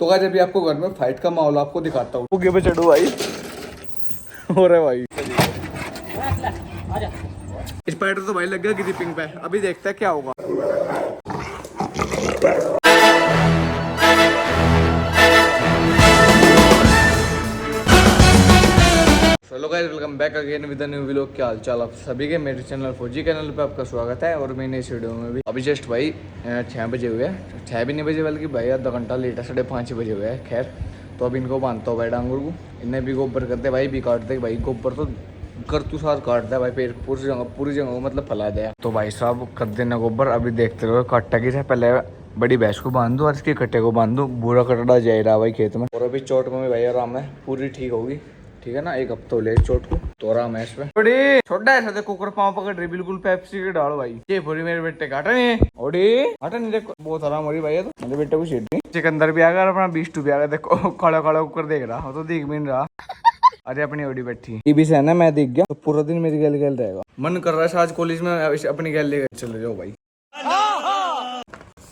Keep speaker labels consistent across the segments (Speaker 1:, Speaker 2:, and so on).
Speaker 1: तो गाइस अभी आपको घर में फाइट का माहौल आपको दिखाता हूँ। फुगे पे चढ़ो भाई। हो रहा है भाई। स्पाइडर तो भाई लग गया ग्रिपिंग पे, अभी देखते हैं क्या होगा। Hello guys, welcome back again with new vlog. क्या हाल चाल आप सभी के, मेरे चैनल फौजी चैनल पे आपका स्वागत है। और मैंने इस वीडियो में भी अभी जस्ट भाई 6 बजे हुए हैं, 6 भी नहीं बजे बल्कि भाई आधा घंटा लेट है, 5:30 बजे हुए हैं। खैर तो अब इनको बांधता हूँ भाई डांगुर को। इन्हें भी गोबर करते भाई, भी काटते भाई गोबर तो कर तू साथ काटता है भाई, पेड़ पूरी जगह को मतलब फैला दिया। तो भाई साहब कर देना गोबर। अभी देखते रहो काटा की से पहले बड़ी भैंस को बांध दूँ और इसके कट्टे को बांध दूँ। बुरा कटड़ा जा रहा भाई खेत में। और अभी चोट में भाई आराम है, पूरी ठीक होगी। ठीक है ना, एक हफ्ता ले चोट को तो आराम है इसमें। बड़ी छोटा ऐसा देखो, कुकर पाँव पकड़ रही बिल्कुल पेप्सी के डाल भाई। ये पूरी मेरे बेटे काटा नहीं ओडी हटा नहीं, देखो बहुत आराम हो रही भाई। तो मेरे बेटे को सीट नहीं। सिकंदर भी आ गया, अपना 20 भी आ गया। देखो खड़ा खड़ा ऊपर देख रहा हो तो दिख भी नहीं रहा। अरे अपनी ओडी बैठी टीवी से है ना, मैं दिख गया तो पूरा दिन मेरी गैल गैल रहेगा। मन कर रहा है आज कॉलेज में अपनी गैल लेकर चले जाओ भाई।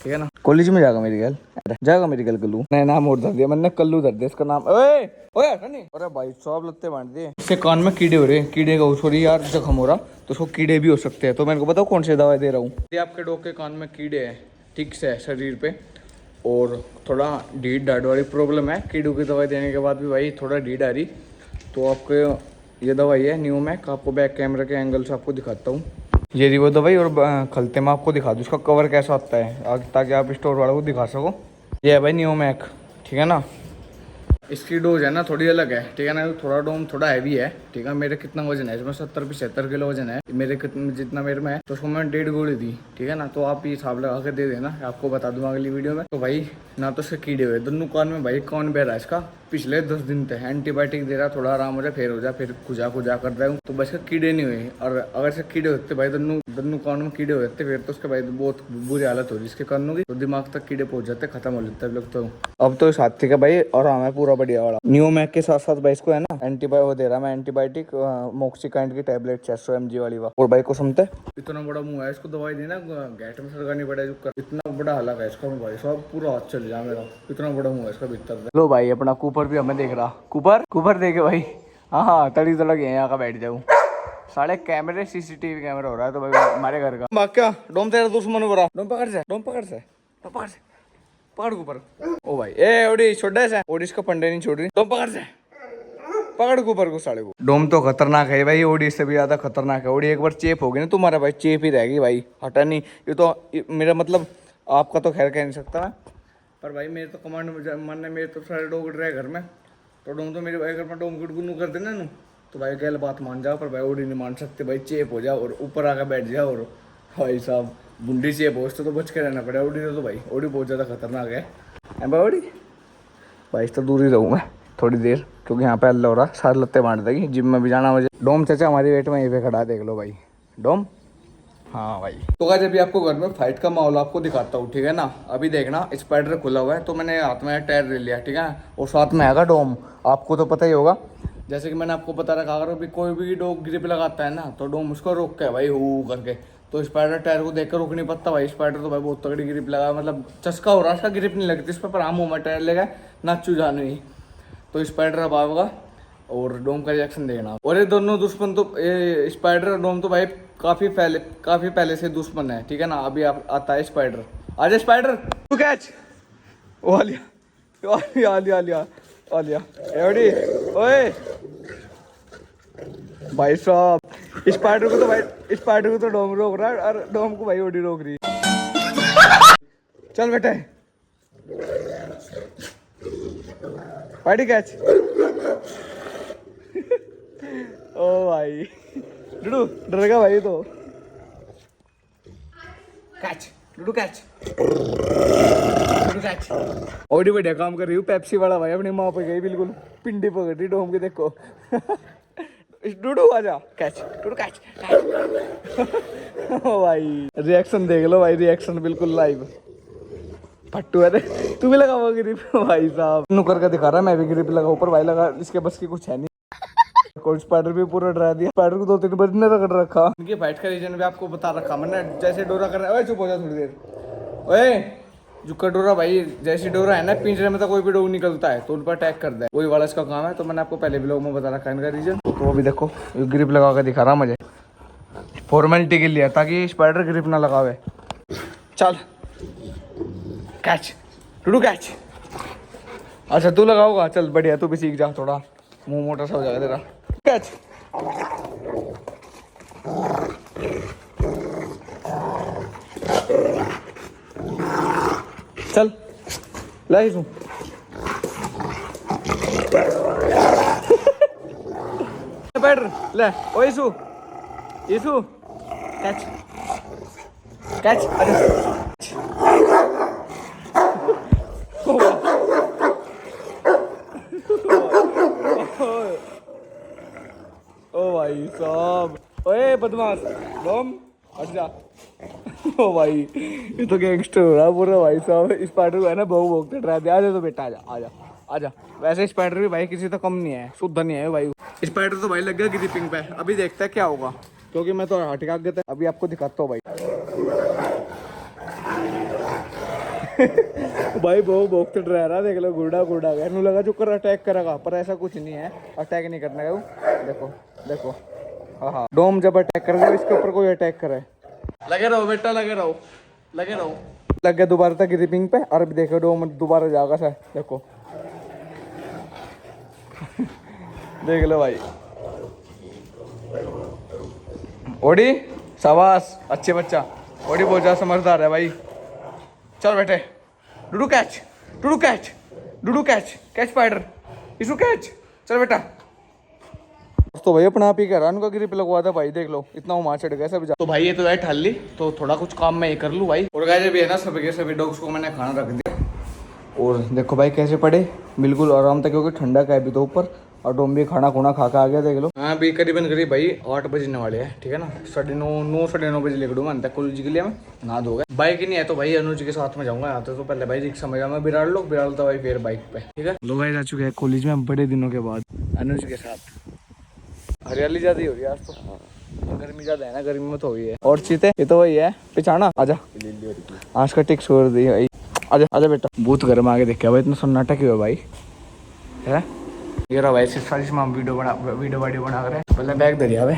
Speaker 1: ठीक है ना, कॉलेज में जाएगा मेरी गैल, जाएगा मेरी गैल कल्लू। नया नाम और धर दिया मैंने, कल्लू धर दिया इसका नाम। ओए ओए नहीं, अरे भाई सब लत्ते बांट दिए। इसके कान में कीड़े हो रहे, कीड़े का सॉरी यार जख्म हो रहा, तो उसको कीड़े भी हो सकते हैं। तो मैंने को बताओ कौन सी दवाई दे रहा हूँ। यदि आपके डॉग के कान में कीड़े हैं ठीक से शरीर पे और थोड़ा ढीठ ढाढ़ वाली प्रॉब्लम है, कीड़ों की दवाई देने के बाद भी भाई थोड़ा ढीठ आ रही, तो आपके ये दवाई है न्यूमैक। आपको बैक कैमरा के एंगल से आपको दिखाता हूँ। ये रही वो दवाई। और खलते में आपको दिखा दूँ इसका कवर कैसा आता है, ताकि आप स्टोर वालों को दिखा सको। ये है भाई न्यूमैक, ठीक है ना। इसकी डोज है ना थोड़ी अलग है, ठीक है ना। थोड़ा डोम थोड़ा हैवी है, ठीक है। मेरे कितना वजन है इसमें, 70-75 किलो वजन है मेरे, जितना मेरे में है। तो उसको मैंने 1.5 गोली दी, ठीक है ना। तो आप ये हिसाब लगा के दे देना, आपको बता दूंगा अगली वीडियो में। तो भाई ना तो इसके कीड़े हुए दोनों कान में भाई, कौन बह रहा है इसका पिछले 10 दिन थे। एंटीबायोटिक दे रहा, थोड़ा आराम हो जाए फिर हो जाए, फिर खुजा कर रहा हूँ। तो बस कीड़े नहीं हुए। और अगर से कीड़े होते भाई, दोनों कान में कीड़े होते फिर तो उसके भाई बहुत बुरी हालत हो रही इसके कानों की। तो दिमाग तक कीड़े पहुंच जाते, खत्म हो जाते लगता हूँ। अब तो साथी का भाई और हमें पूरा बढ़िया वाला न्यूमैक के साथ साथ भाई इसको है ना एंटीबायो दे रहा मैं, एंटीबायोटिक मोक्सिकाइंड की टैबलेट 600 mg वाली। और भाई को सुनते इतना बड़ा मुंह है, इसको दवाई देना गैट में सरकानी पड़े। इतना बड़ा हलक है इसका भाई साहब, पूरा हाथ चल जाए मेरा, इतना बड़ा मुंह है इसका भीतर। लो भाई अपना कूपर भी हमें देख रहा, कूपर देखे भाई। हाँ तड़ी तड़क यहाँ का बैठ जाऊँ। साढ़े कैमरे सीसीटीवी कैमरा हो रहा है तो भाई हमारे घर का। क्या डोम तेरा दुश्मन हो रहा, डोम पकड़ से पकड़ ऊपर। ओ भाई ए ओडी छोटा सा, ओडी इसका पंडे नहीं छोड़ रही। डोम पकड़ ऊपर को साले को। डोम तो खतरनाक है भाई, ओडी से भी ज्यादा खतरनाक है। ओडी एक बार चेप होगी ना तुम्हारा भाई, चेप ही रहेगी भाई, हटा नहीं। ये तो मेरा मतलब आपका तो खैर कह नहीं सकता मैं, पर भाई मेरे तो कमांड मन है, मेरे तो सारे डोग रहे घर में। तो डोम तो मेरे भाई घर में डोम गुटगुनू कर देना नू तो भाई गैल बात मान जाओ, पर भाई ओडी नहीं मान सकते भाई। चेप हो जाओ और ऊपर आकर बैठ जाओ और भाई साहब बुंडी से पोस्ट तो बच के रहना पड़ेगा। ओडी तो भाई ओडी बहुत ज़्यादा खतरनाक है भाई। ओडी भाई तो दूर ही रहूँ मैं थोड़ी देर, क्योंकि यहाँ पे अल्लाह हो रहा सारे लत्ते बांट देगी। जिम में भी जाना मुझे। डोम चाचा हमारी वेट में यहीं पे खड़ा, देख लो भाई डोम। हाँ भाई तो गाइस अभी आपको घर में फाइट का माहौल आपको दिखाता हूँ, ठीक है ना। अभी देखना स्पाइडर खुला हुआ है तो मैंने हाथ में टायर ले लिया, ठीक है। और साथ में आएगा डोम, आपको तो पता ही होगा। जैसे कि मैंने आपको बता रखा, अगर अभी कोई भी डॉग ग्रिप लगाता है ना तो डोम उसको रोक के भाई हु करके। तो स्पाइडर टायर को देखकर रुक नहीं पड़ता भाई। स्पाइडर तो भाई बहुत तगड़ी ग्रिप लगा, मतलब चस्का हो रहा है इसका, ग्रिप नहीं लगती इस पर आम में टायर लेगा नाचू जाने ही। तो स्पाइडर अब आएगा और डोम का रिएक्शन देखना। और ये दोनों दुश्मन तो ये स्पाइडर और डोम तो भाई काफी पहले से दुश्मन है, ठीक है ना। अभी आता है स्पाइडर, आजा स्पाइडर तू कैच। ओ आलिया एवडी ओए भाई साहब, स्पाइडर को तो डोम रोक रहा है और डोम को भाई ओडी रोक रही है। चल बेटा पार्टी कैच। ओ भाई डूडू डर गया भाई, तो कैच डूडू कैच ओडी बढ़िया काम कर रही हूँ। पेप्सी वाला भाई अपनी माँ पे गई, बिल्कुल पिंडी पकड़ रही डोम के, देखो। डूडू आजा कैच, डूडू कैच। ओ भाई रिएक्शन देख लो भाई, रिएक्शन बिल्कुल लाइव। फट्टू है तू भी लगा हुआ ग्रिप भाई साहब, नुकर का दिखा रहा है। मैं भी ग्रिप लगा ऊपर भाई, लगा इसके बस की कुछ है नहीं। कोई स्पाइडर भी पूरा डरा दिया, स्पाइडर को 2-3 बार ने रगड़ रखा। इनकी फाइट का रीजन भी आपको बता रखा मैंने, जैसे डोरा कर रहा है। चुप हो जा थोड़ी देर, ओए जो डोरा भाई जैसे डोरा है ना पिंजरे में तो कोई भी डॉग निकलता है तो उन पर अटैक कर दे, वही वाला इसका काम है। तो मैंने आपको पहले ब्लॉग में बता रखा है इनका रीजन। तो अभी देखो ग्रिप लगा कर दिखा रहा मुझे फॉर्मेलिटी के लिए, ताकि स्पाइडर ग्रिप ना लगावे। चल कैच टूडू कैच। अच्छा तू लगाओगा, चल बढ़िया, तू भी सीख जा, थोड़ा मुंह मोटा सा हो जाएगा तेरा। कैच चल ला इसू बैठ ले ओ इसू इसू कैच कैच। ओ भाई साहब, ओए बदमाश बम हट जा। ओ भाई ये तो गैंगस्टर हो रहा पूरा भाई साहब। स्पाइडर को है ना बहु भोगते डरा दिया। आजा तो बेटा आजा आजा आजा। वैसे स्पाइडर भी भाई किसी तो कम नहीं है, शुद्ध नहीं है भाई। स्पाइडर तो भाई लग गया ग्रिपिंग पे, अभी देखते हैं क्या होगा, क्योंकि मैं तो हटिका गया था। अभी आपको दिखाता हूँ भाई। भाई बहु भोगते डरा रहा, देख लो गुड़ा गुड़ा गया। नू लगा चुकर अटैक करेगा, पर ऐसा कुछ नहीं है, अटैक नहीं करने का। देखो देखो हाँ डोम जब अटैक करेगा इसके ऊपर कोई अटैक करे। लगे रहो बेटा लगे रहो लगे रहो। लग गया दोबारा तक ग्रिपिंग पे, और अभी देखो डोम दोबारा जाएगा सर, देखो। देख लो भाई। ओडी शाबाश, अच्छे बच्चा। ओडी बहुत ज्यादा समझदार है भाई। चल बेटे Dudu catch Dudu catch Dudu catch catch spider इसू कैच। चल बेटा। तो भाई अपना आप ही कह रहा उनका ग्रिप लगवा था भाई, देख लो इतना वो मार चढ़ गया सब। तो भाई ये तो है ठल्ली, तो थोड़ा कुछ काम मैं ये कर लूँ भाई। और गाइस भी है ना सभी के सभी डॉग्स को मैंने खाना रख दिया। और देखो भाई कैसे पड़े बिल्कुल आराम तक, क्योंकि ठंडा का है अभी तो ऊपर। और डोम भी खाना खुना खा के आ गया, देख लो। हाँ अभी करीबन करीब भाई 8 बजने वाले हैं, ठीक है ना। 9:30 बजे लेकर डूँ मैं कॉलेज के लिए। मैं नहा धो गया, बाइक ही नहीं है तो भाई अनुज के साथ में जाऊंगा। आते तो पहले भाई रिक्शा में जाऊंगा, बिराड़ लो बिराड़ था भाई फिर बाइक पे, ठीक है। लोग भाई जा चुके हैं कॉलेज में बड़े दिनों के बाद अनुज के साथ। हरियाली ज्यादा ही हो रही है आज तो, गर्मी ज्यादा है ना, गर्मी में तो हुई है। और चीते ये तो वही है पिछाना। आजा आज का टिक छोड़ दी भाई, आजा आजा बेटा। बहुत गर्म आगे देख के भाई, इतना सन्नाटा क्यों है भाई है। ये रहा भाई सारी हम वीडियो बना कर पहले बैग दरिया भाई,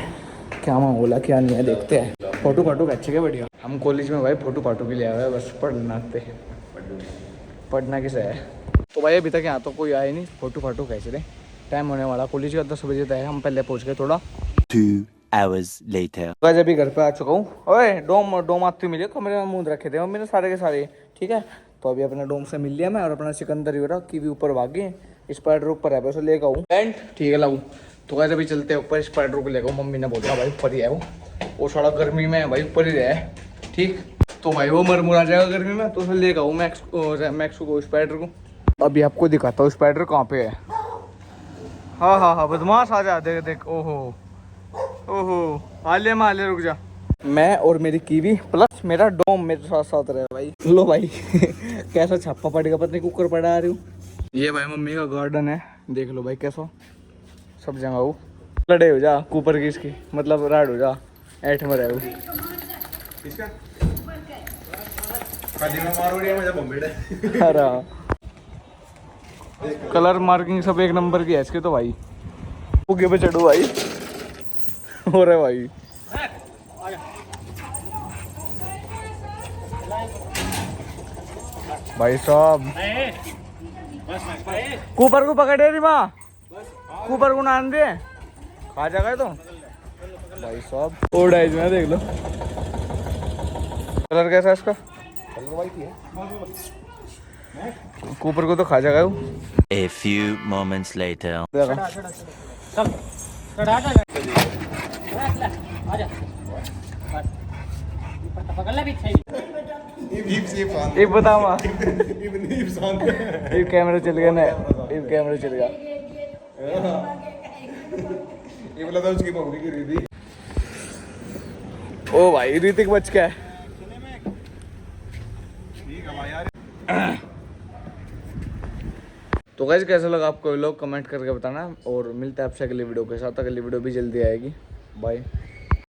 Speaker 1: क्या मांगोला क्या नहीं है देखते हैं। फोटो फाटो अच्छे के बढ़िया। हम कॉलेज में भाई फोटो फाटो के लिए आए हैं, बस पढ़ना पे पढ़ना किसे है। तो भाई अभी तक यहाँ तो कोई आया नहीं, फोटो फाटो कैसे रहे। टाइम होने वाला कॉलेज का 10 बजे तक है, हम पहले पहुँच गए थोड़ा।
Speaker 2: 2 hours later.
Speaker 1: आज अभी घर पे आ चुका हूँ। ओए डोम आती मिले कमरे में मूंद रखे थे मम्मी ने सारे के सारे, ठीक है। तो अभी अपने डोम से मिल लिया मैं, और अपना सिकंदर ही हो रहा की भी ऊपर भागे। स्पाइडर ऊपर है, बस लेकर आऊँ पेंट, ठीक है लाऊँ। तो कैसे अभी चलते हैं ऊपर, स्पाइडर को लेकर। मम्मी ने बोला भाई ऊपर ही है वो थोड़ा गर्मी में है भाई, ऊपर ही रहे, ठीक। तो भाई वो मर आ जाएगा गर्मी में, तो उसे लेकर आऊँ मैक्स को स्पाइडर को। अभी आपको दिखाता हूँ स्पाइडर कहाँ पे है। हाँ बदमाश आ जा, देख देख। ओहो ओहो आले माले रुक जा। मैं और मेरी कीवी प्लस मेरा डोम मेरे साथ साथ रहे भाई। लो भाई कैसा छापा पड़ेगा, पता नहीं कुकर पड़ा आ रही हूँ। ये भाई मम्मी का गार्डन है, देख लो भाई कैसा सब जगह वो लड़े हो जा कुपर की, इसकी मतलब राड हो जा ऐठ में रहे कलर मार्किंग सब एक नंबर की है इसके तो भाई। उगे पे चढ़ो भाई हो रहा भाई। भाई साहब कुपर को पकड़े रही माँ, कुपर को नान दे खा जाएगा तो भाई साहब। ओडाइज में देख लो कलर कैसा है इसका, कलर वाइट ही है। कुपर को तो खा जाएगा वो।
Speaker 2: A few moments later.
Speaker 1: ये बता माँ ये कैमरा चल गया ना, ये कैमरा चल गया। ये बोला था उसकी मम्मी की रीति। ओ भाई ऋतिक बच गया है। तो गाइस कैसा लगा आपको लोग कमेंट करके बताना, और मिलते हैं आपसे अगली वीडियो के साथ। अगली वीडियो भी जल्दी आएगी। बाय।